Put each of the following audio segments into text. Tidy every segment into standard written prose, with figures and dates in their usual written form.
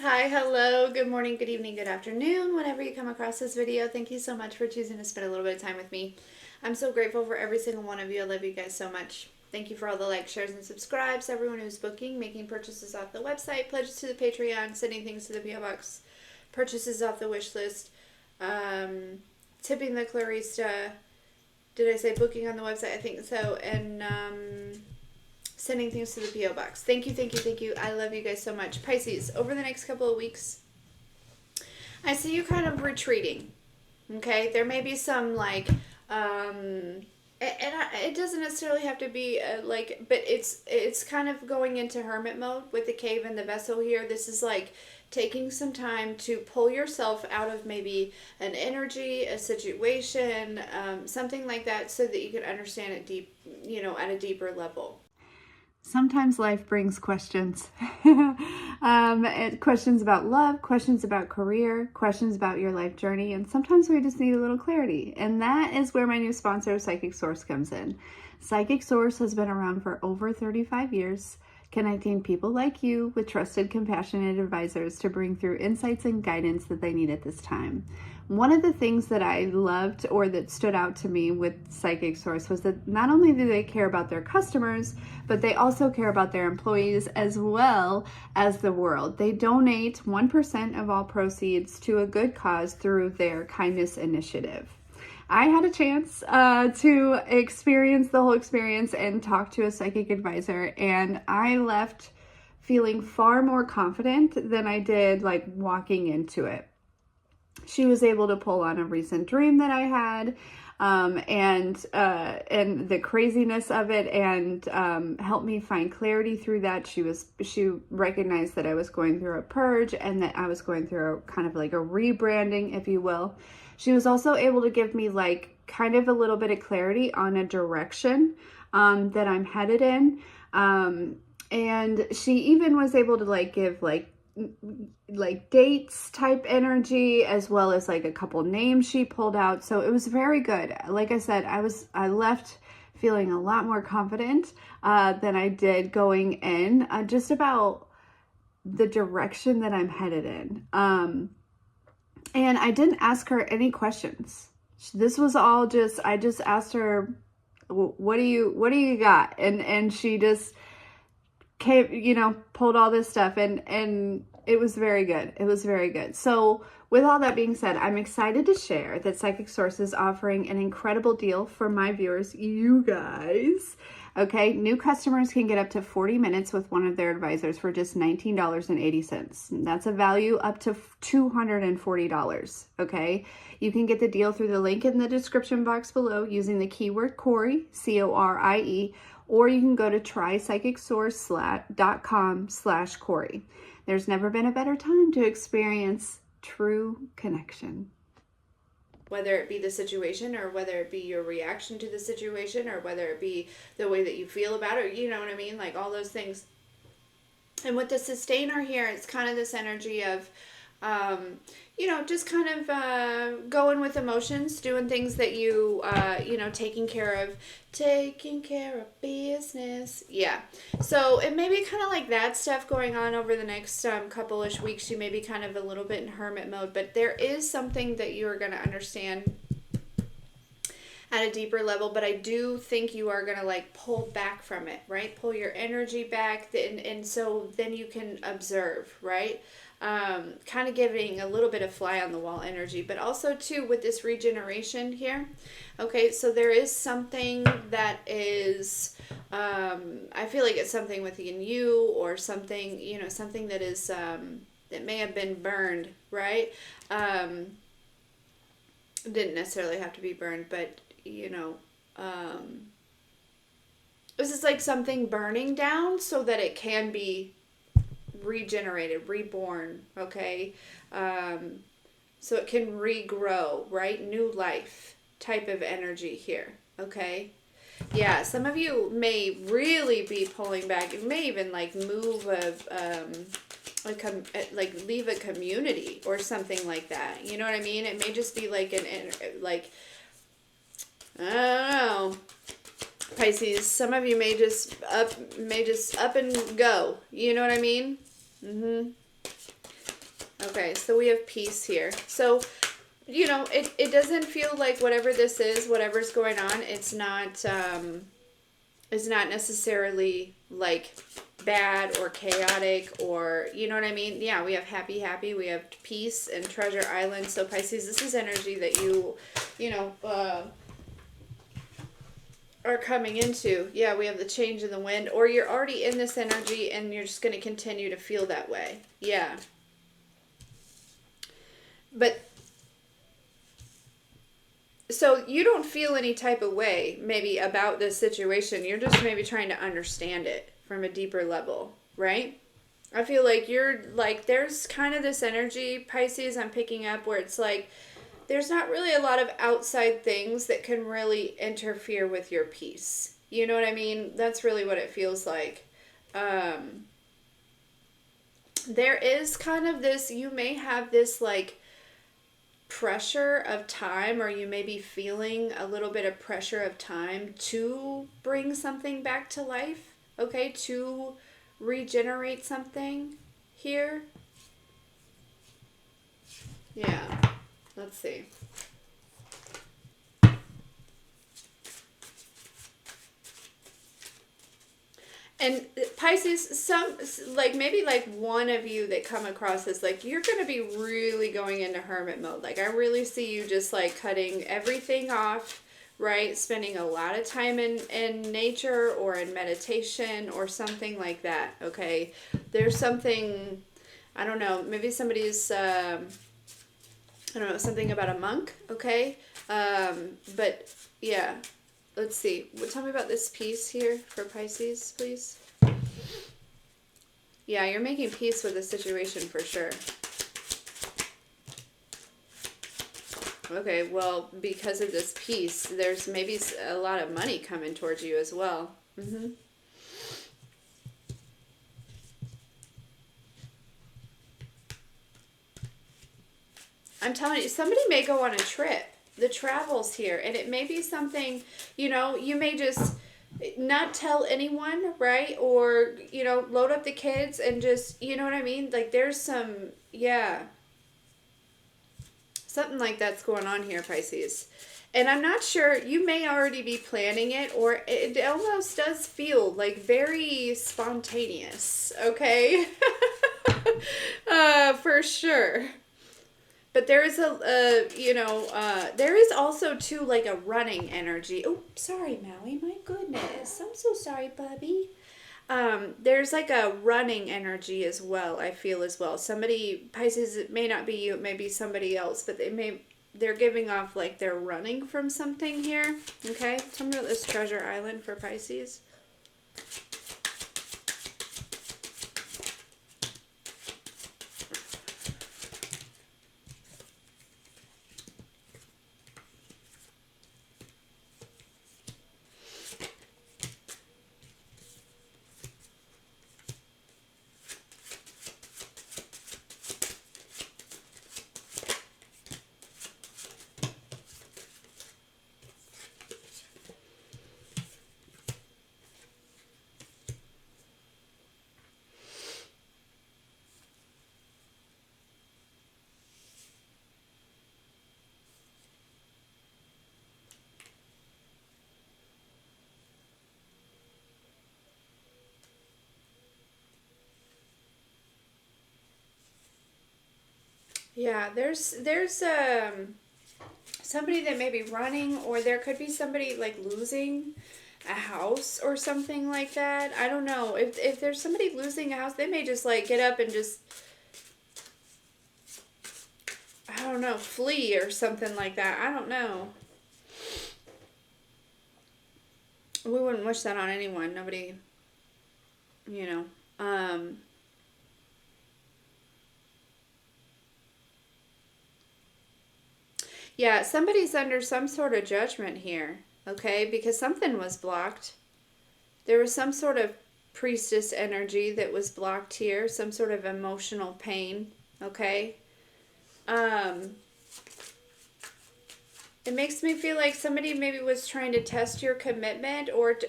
Hi, hello, good morning, good evening, good afternoon, whenever you come across this video. Thank you so much for choosing to spend a little bit of time with me. I'm so grateful for every single one of you. I love you guys so much. Thank you for all the likes, shares, and subscribes. Everyone who's booking, making purchases off the website, pledges to the Patreon, sending things to the PO Box, purchases off the wish list, tipping the Clarista. Did I say booking on the website? I think so. And sending things to the P.O. Box. Thank you, thank you, thank you. I love you guys so much. Pisces, over the next couple of weeks, I see you kind of retreating. Okay? There may be some like, it doesn't necessarily have to be but it's kind of going into hermit mode with the cave and the vessel here. This is like taking some time to pull yourself out of maybe an energy, a situation, something like that, so that you can understand it deep, at a deeper level. Sometimes life brings questions. Questions about love, questions about career, questions about your life journey, and sometimes we just need a little clarity. And that is where my new sponsor, Psychic Source, comes in. Psychic Source has been around for over 35 years, connecting people like you with trusted, compassionate advisors to bring through insights and guidance that they need at this time. One of the things that I loved or that stood out to me with Psychic Source was that not only do they care about their customers, but they also care about their employees as well as the world. They donate 1% of all proceeds to a good cause through their kindness initiative. I had a chance to experience the whole experience and talk to a psychic advisor, and I left feeling far more confident than I did like walking into it. She was able to pull on a recent dream that I had, and the craziness of it, and help me find clarity through that. She recognized that I was going through a purge and that I was going through kind of like a rebranding, if you will. She was also able to give me like kind of a little bit of clarity on a direction that I'm headed in, and she even was able to like give like dates type energy, as well as like a couple names she pulled out. So it was very good. Like I said, I left feeling a lot more confident than I did going in, just about the direction that I'm headed in. And I didn't ask her any questions. This was all just, I just asked her, what do you got? And she just came, pulled all this stuff, and it was very good. It was very good. So with all that being said, I'm excited to share that Psychic Source is offering an incredible deal for my viewers, you guys. Okay, new customers can get up to 40 minutes with one of their advisors for just $19.80. That's a value up to $240, okay? You can get the deal through the link in the description box below using the keyword Corie, Corie, or you can go to trypsychicsource.com/Corie. There's never been a better time to experience true connection. Whether it be the situation, or whether it be your reaction to the situation, or whether it be the way that you feel about it, you know what I mean? Like all those things. And with the sustainer here, it's kind of this energy of, just kind of going with emotions, doing things that you, taking care of business. Yeah. So it may be kind of like that stuff going on over the next couple-ish weeks. You may be kind of a little bit in hermit mode, but there is something that you are going to understand at a deeper level. But I do think you are going to like pull back from it, right? Pull your energy back, and so then you can observe, right? Kind of giving a little bit of fly on the wall energy, but also too with this regeneration here. Okay, so there is something that is, I feel like it's something within you, or something, something that is, that may have been burned, right? Didn't necessarily have to be burned, but this is like something burning down so that it can be regenerated, reborn, okay? So it can regrow, right? New life type of energy here, okay? Yeah, some of you may really be pulling back. You may even like move like leave a community or something like that. You know what I mean? It may just be like I don't know. Pisces, some of you may just up and go. You know what I mean? Okay, so we have peace here. So, you know, it doesn't feel like whatever this is, whatever's going on, it's not necessarily like bad or chaotic, or you know what I mean? Yeah, we have happy, we have peace and Treasure Island. So Pisces, this is energy that you know, are coming into. Yeah, we have the change in the wind, or you're already in this energy and you're just going to continue to feel that way. Yeah. But so you don't feel any type of way maybe about this situation. You're just maybe trying to understand it from a deeper level, right? I feel like you're like, there's kind of this energy, Pisces, I'm picking up, where it's like there's not really a lot of outside things that can really interfere with your peace. You know what I mean? That's really what it feels like. There is kind of this, you may have this like pressure of time, or you may be feeling a little bit of pressure of time to bring something back to life, okay, to regenerate something here. Yeah, let's see. And Pisces, some like maybe like one of you that come across this, like you're going to be really going into hermit mode. Like I really see you just like cutting everything off, right? Spending a lot of time in nature or in meditation or something like that, okay? There's something, I don't know, maybe somebody's, I don't know, something about a monk, okay? But yeah. Let's see. Tell me about this piece here for Pisces, please. Yeah, you're making peace with the situation for sure. Okay, well, because of this piece, there's maybe a lot of money coming towards you as well. Mm-hmm. I'm telling you, somebody may go on a trip. The travel's here, and it may be something, you know, you may just not tell anyone, right? Or, you know, load up the kids and just, you know what I mean? Like there's some, yeah, something like that's going on here, Pisces. And I'm not sure, you may already be planning it, or it almost does feel like very spontaneous, okay? For sure. But there is there is also too like a running energy. Oh, sorry, Maui. My goodness, I'm so sorry, Bubby. There's like a running energy as well. I feel as well. Somebody, Pisces, it may not be you. It may be somebody else, but they're giving off like they're running from something here. Okay, tell me about this Treasure Island for Pisces. Yeah, there's somebody that may be running, or there could be somebody like losing a house or something like that. I don't know. If there's somebody losing a house, they may just like get up and just, I don't know, flee or something like that. I don't know. We wouldn't wish that on anyone. Nobody, you know. Yeah, somebody's under some sort of judgment here, okay? Because something was blocked. There was some sort of priestess energy that was blocked here, some sort of emotional pain, okay? It makes me feel like somebody maybe was trying to test your commitment, or to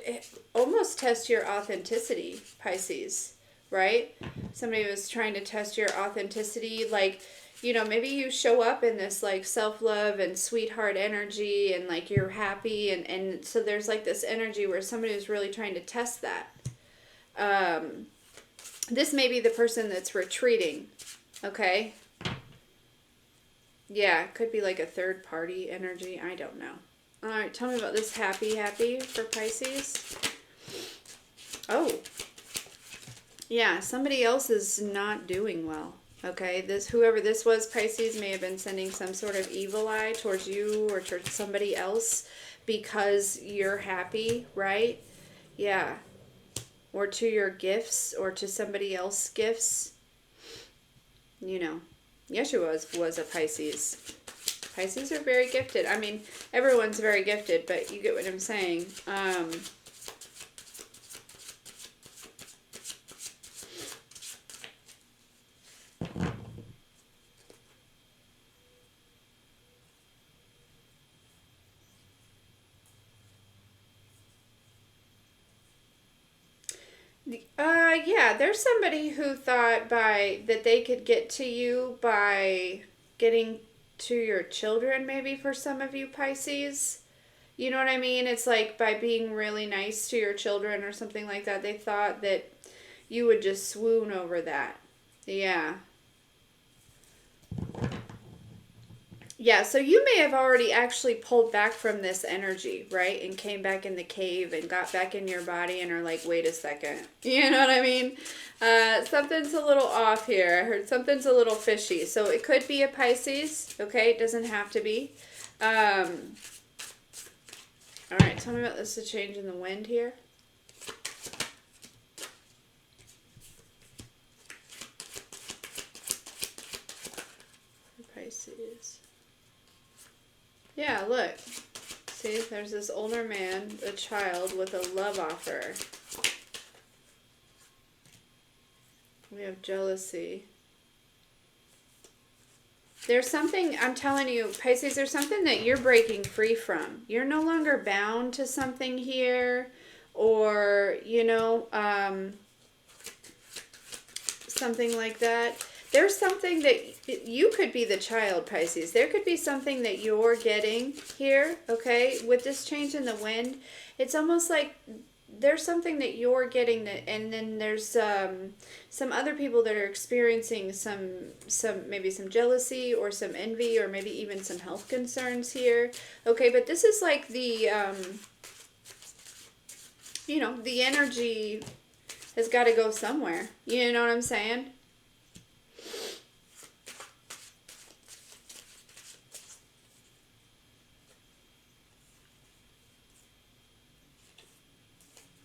almost test your authenticity, Pisces, right? Somebody was trying to test your authenticity. Like, you know, maybe you show up in this like self-love and sweetheart energy and like you're happy. And so there's like this energy where somebody was really trying to test that. This may be the person that's retreating, okay? Yeah, it could be like a third party energy. I don't know. All right, tell me about this happy for Pisces. Oh, yeah, somebody else is not doing well. Okay, this whoever this was, Pisces, may have been sending some sort of evil eye towards you or towards somebody else because you're happy, right? Yeah. Or to your gifts or to somebody else's gifts. You know, Yeshua was a Pisces. Pisces are very gifted. I mean, everyone's very gifted, but you get what I'm saying. Yeah, there's somebody who thought that they could get to you by getting to your children, maybe for some of you Pisces. You know what I mean? It's like by being really nice to your children or something like that. They thought that you would just swoon over that. Yeah. Yeah, so you may have already actually pulled back from this energy, right? And came back in the cave and got back in your body and are like, wait a second. You know what I mean? Something's a little off here. I heard something's a little fishy. So it could be a Pisces, okay? It doesn't have to be. All right, tell me about this, a change in the wind here. Pisces. Yeah, look. See, there's this older man, a child, with a love offer. We have jealousy. There's something, I'm telling you, Pisces, there's something that you're breaking free from. You're no longer bound to something here, or, you know, something like that. There's something that you could be the child, Pisces. There could be something that you're getting here, okay? With this change in the wind, it's almost like there's something that you're getting that, and then there's some other people that are experiencing some maybe some jealousy or some envy or maybe even some health concerns here. Okay, but this is like the you know, the energy has got to go somewhere. You know what I'm saying?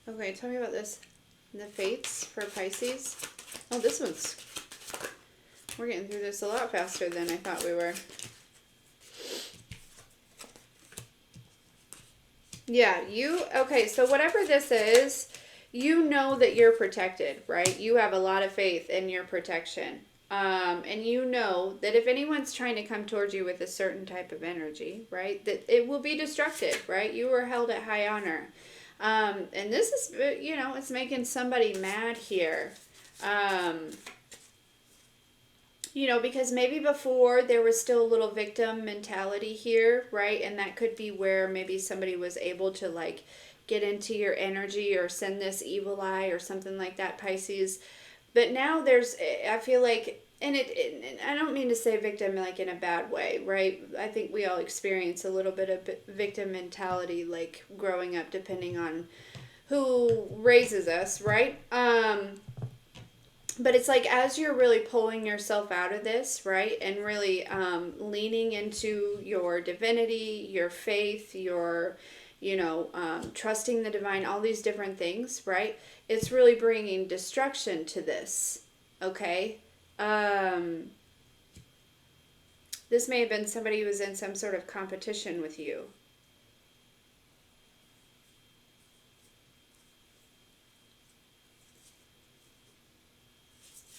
Okay, tell me about this. The fates for Pisces. Oh, this one's... We're getting through this a lot faster than I thought we were. Yeah, you... Okay, so whatever this is, you know that you're protected, right? You have a lot of faith in your protection. And you know that if anyone's trying to come towards you with a certain type of energy, right, that it will be destructive, right? You are held at high honor. And this is, you know, it's making somebody mad here. You know, because maybe before there was still a little victim mentality here, right? And that could be where maybe somebody was able to like get into your energy or send this evil eye or something like that, Pisces. But now there's, I feel like, and I don't mean to say victim like in a bad way, right? I think we all experience a little bit of victim mentality, like growing up, depending on who raises us, right? But it's like as you're really pulling yourself out of this, right, and really leaning into your divinity, your faith, your, you know, trusting the divine, all these different things, right? It's really bringing destruction to this, okay? This may have been somebody who was in some sort of competition with you.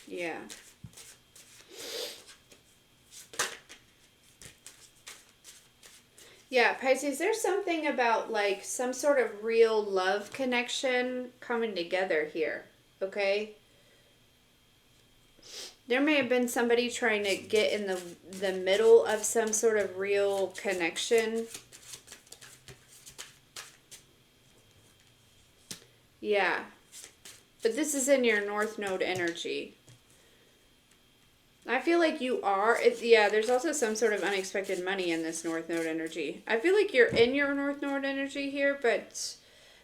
Yeah. Yeah, Pisces, there's something about like some sort of real love connection coming together here, okay? There may have been somebody trying to get in the middle of some sort of real connection. Yeah. But this is in your North Node energy. I feel like you are. Yeah, there's also some sort of unexpected money in this North Node energy. I feel like you're in your North Node energy here, but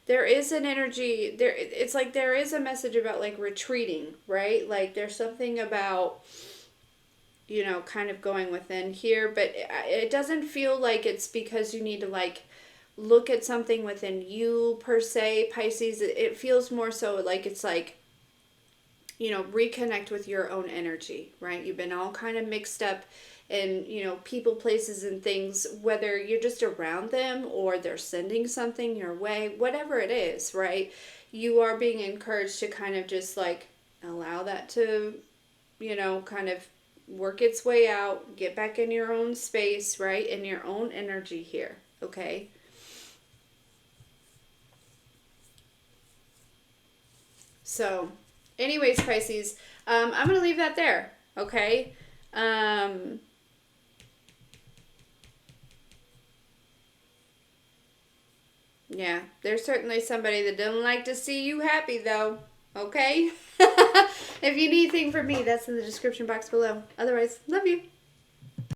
there is an energy there. It's like there is a message about like retreating, right? Like there's something about, you know, kind of going within here, but it doesn't feel like it's because you need to like look at something within you per se, Pisces. It feels more so like it's like, you know, reconnect with your own energy, right? You've been all kind of mixed up in, you know, people, places, and things, whether you're just around them or they're sending something your way, whatever it is, right? You are being encouraged to kind of just like allow that to, you know, kind of work its way out, get back in your own space, right? In your own energy here, okay? So, anyways, Pisces, I'm going to leave that there, okay? Um, yeah, there's certainly somebody that doesn't like to see you happy, though, okay? If you need anything from me, that's in the description box below. Otherwise, love you.